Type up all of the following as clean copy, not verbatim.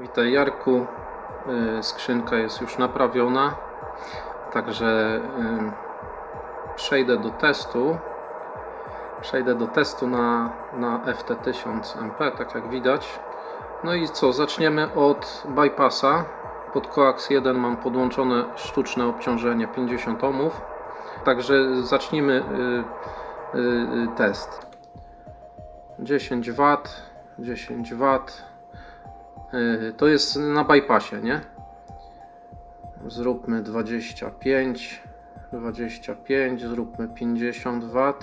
Witaj Jarku, skrzynka jest już naprawiona, także przejdę do testu na FT1000MP, tak jak widać. No i co, zaczniemy od bypassa. Pod coax 1 mam podłączone sztuczne obciążenie 50 ohmów, także zacznijmy test. 10 W, 10 W. To jest na bypassie, nie? Zróbmy 25, zróbmy 50 W.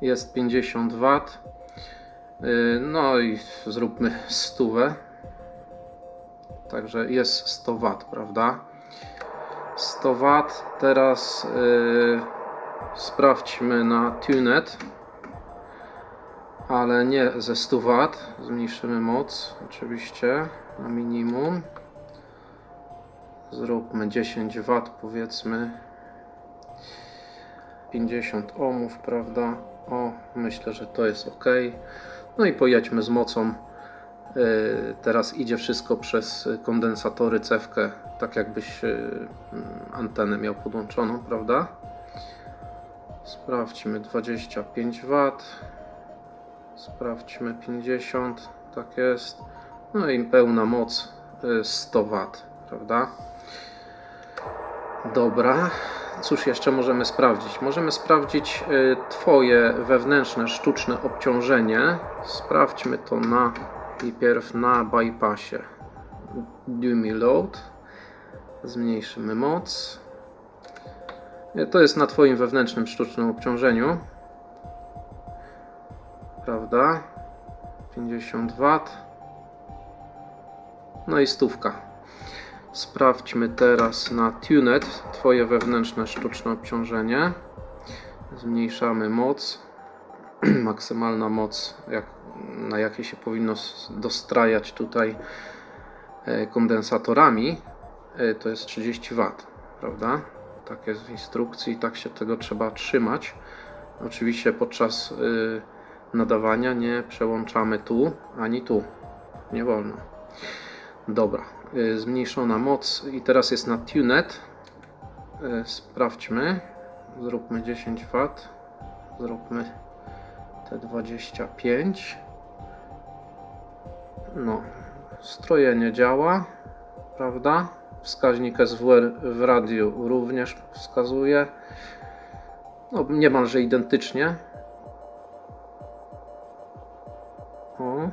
Jest 50 W. No i zróbmy 100 W. Także jest 100 W, prawda? 100 W. Teraz sprawdźmy na TuneIt, ale nie ze 100 W. Zmniejszymy moc oczywiście na minimum. Zróbmy 10 W, powiedzmy 50 ohmów, prawda? O, myślę, że to jest ok. No i pojedźmy z mocą. Teraz idzie wszystko przez kondensatory, cewkę, tak jakbyś antenę miał podłączoną, prawda? Sprawdźmy 25 W. Sprawdźmy 50, tak jest. No i pełna moc 100 W, prawda? Dobra, cóż jeszcze możemy sprawdzić? Możemy sprawdzić Twoje wewnętrzne sztuczne obciążenie. Sprawdźmy to najpierw na bypassie. Dummy load. Zmniejszymy moc. To jest na Twoim wewnętrznym sztucznym obciążeniu, prawda? 50 W. No i 100. Sprawdźmy teraz na TuneIt Twoje wewnętrzne sztuczne obciążenie. Zmniejszamy moc. Maksymalna moc, na jakiej się powinno dostrajać tutaj kondensatorami, to jest 30 W, prawda? Tak jest w instrukcji i tak się tego trzeba trzymać. Oczywiście podczas nadawania nie przełączamy tu ani tu. Nie wolno. Dobra, zmniejszona moc i teraz jest na TuneIt. Sprawdźmy. Zróbmy 10 W. Zróbmy te 25. No, strojenie działa, prawda? Wskaźnik SWR w radiu również wskazuje. No, niemalże identycznie. O,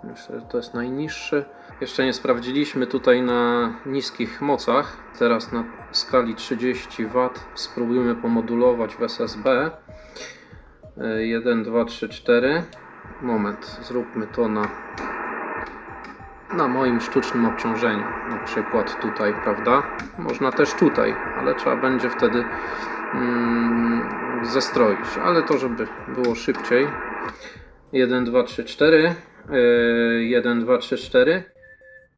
myślę, że to jest najniższy. Jeszcze nie sprawdziliśmy tutaj na niskich mocach. Teraz na skali 30 W spróbujmy pomodulować w SSB. 1, 2, 3, 4. Moment, zróbmy to na moim sztucznym obciążeniu. Na przykład tutaj, prawda? Można też tutaj, ale trzeba będzie wtedy zestroić. Ale to, żeby było szybciej. 1, 2, 3, 4. 1, 2, 3, 4.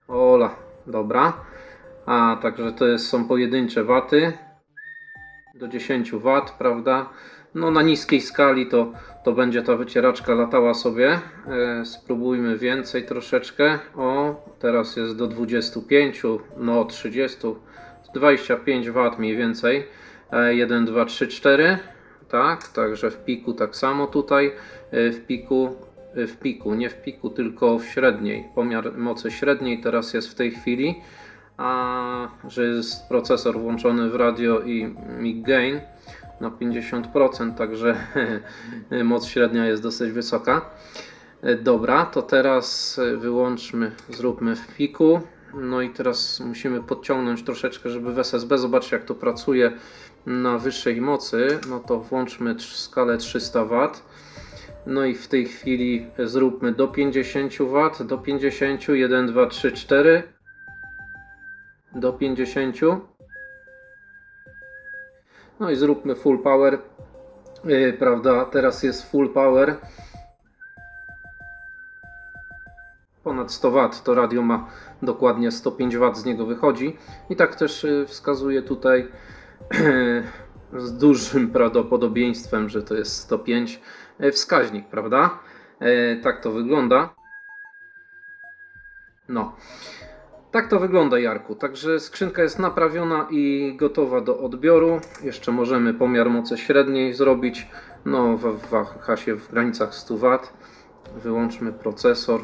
Ola, dobra. A także to są pojedyncze waty. Do 10 W, prawda? No na niskiej skali to będzie ta wycieraczka latała sobie. Spróbujmy więcej troszeczkę. O, teraz jest do 25, no 30, 25 W mniej więcej. 1, 2, 3, 4. Tak, także w piku tak samo tutaj. W piku, nie w piku, tylko w średniej. Pomiar mocy średniej teraz jest w tej chwili. A że jest procesor włączony w radio i mic gain na 50%, także moc średnia jest dosyć wysoka. Dobra, to teraz wyłączmy, zróbmy w piku. No i teraz musimy podciągnąć troszeczkę, żeby w SSB zobaczyć, jak to pracuje na wyższej mocy. No to włączmy skalę 300 W. No i w tej chwili zróbmy do 50 W, do 50, 1, 2, 3, 4. Do 50. No i zróbmy full power, prawda? Teraz jest full power. Ponad 100 W, to radio ma dokładnie 105 W z niego wychodzi. I tak też wskazuje tutaj z dużym prawdopodobieństwem, że to jest 105 wskaźnik, prawda? Tak to wygląda. No, tak to wygląda, Jarku. Także skrzynka jest naprawiona i gotowa do odbioru. Jeszcze możemy pomiar mocy średniej zrobić. No, waha się w granicach 100 W. Wyłączmy procesor,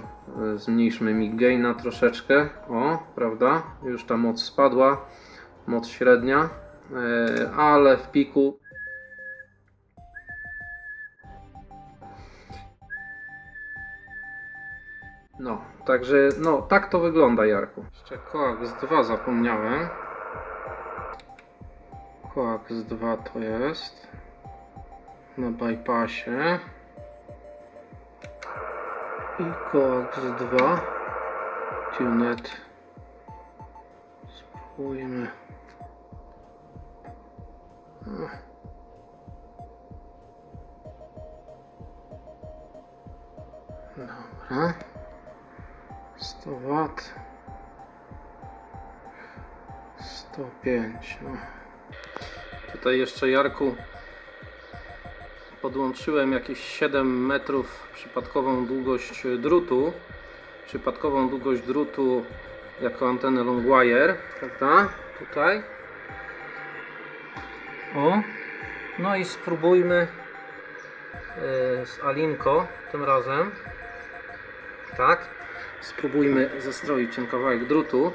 zmniejszmy mig gaina troszeczkę. O, prawda? Już ta moc spadła. Moc średnia, ale w piku no, także no, tak to wygląda, Jarku. Jeszcze Coax 2 zapomniałem. Coax 2 to jest na bypassie i Coax 2 tunet. Spróbujmy. Dobra. 100 W. 105. No. Tutaj jeszcze, Jarku, podłączyłem jakieś 7 metrów przypadkową długość drutu. Przypadkową długość drutu jako antenę Longwire, prawda? Tutaj. O. No i spróbujmy z Alinko tym razem. Tak. Spróbujmy zestroić ten kawałek drutu.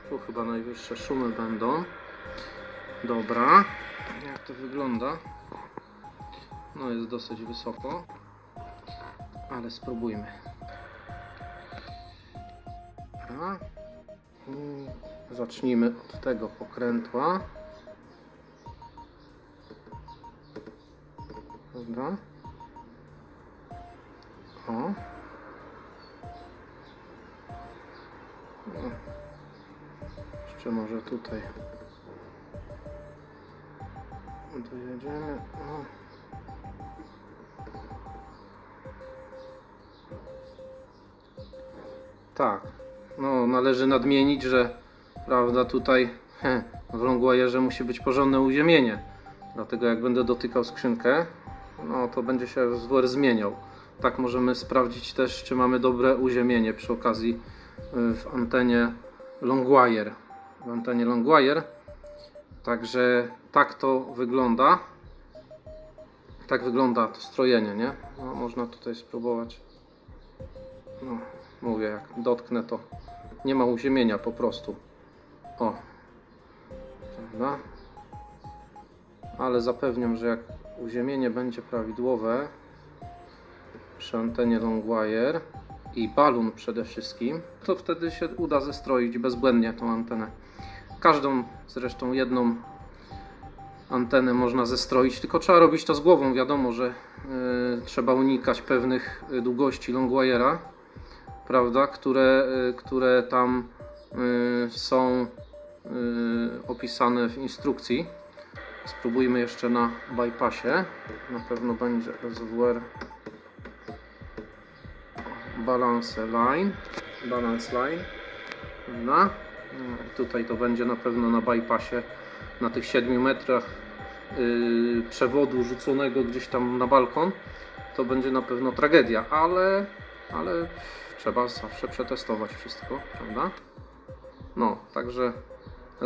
Tu chyba najwyższe szumy będą. Dobra. Jak to wygląda? No, jest dosyć wysoko. Ale spróbujmy. Dobra. Zacznijmy od tego pokrętła. Dobra. O. No. Jeszcze może tutaj dojedziemy. O. Tak. No, należy nadmienić, że prawda, tutaj w Longwire'ze musi być porządne uziemienie. Dlatego jak będę dotykał skrzynkę, no to będzie się SWR zmieniał. Tak możemy sprawdzić też, czy mamy dobre uziemienie przy okazji w antenie Longwire. W antenie Longwire. Także tak to wygląda. Tak wygląda to strojenie, nie? No, można tutaj spróbować. No, mówię, jak dotknę, to nie ma uziemienia po prostu. O. Prawda? Ale zapewniam, że jak uziemienie będzie prawidłowe przy antenie Longwire i balun przede wszystkim, to wtedy się uda zestroić bezbłędnie tą antenę. Każdą zresztą jedną antenę można zestroić, tylko trzeba robić to z głową. Wiadomo, że trzeba unikać pewnych długości Longwire'a, prawda, które tam są opisane w instrukcji. Spróbujmy jeszcze na bypassie. Na pewno będzie SWR balance line. No. Tutaj to będzie na pewno na bypassie, na tych 7 metrach przewodu rzuconego gdzieś tam na balkon. To będzie na pewno tragedia, ale trzeba zawsze przetestować wszystko, prawda? No, także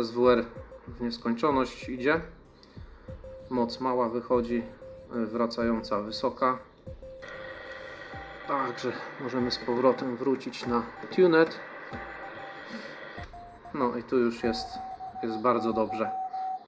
SWR w nieskończoność idzie. Moc mała wychodzi, wracająca wysoka. Także możemy z powrotem wrócić na tunet. No i tu już jest bardzo dobrze.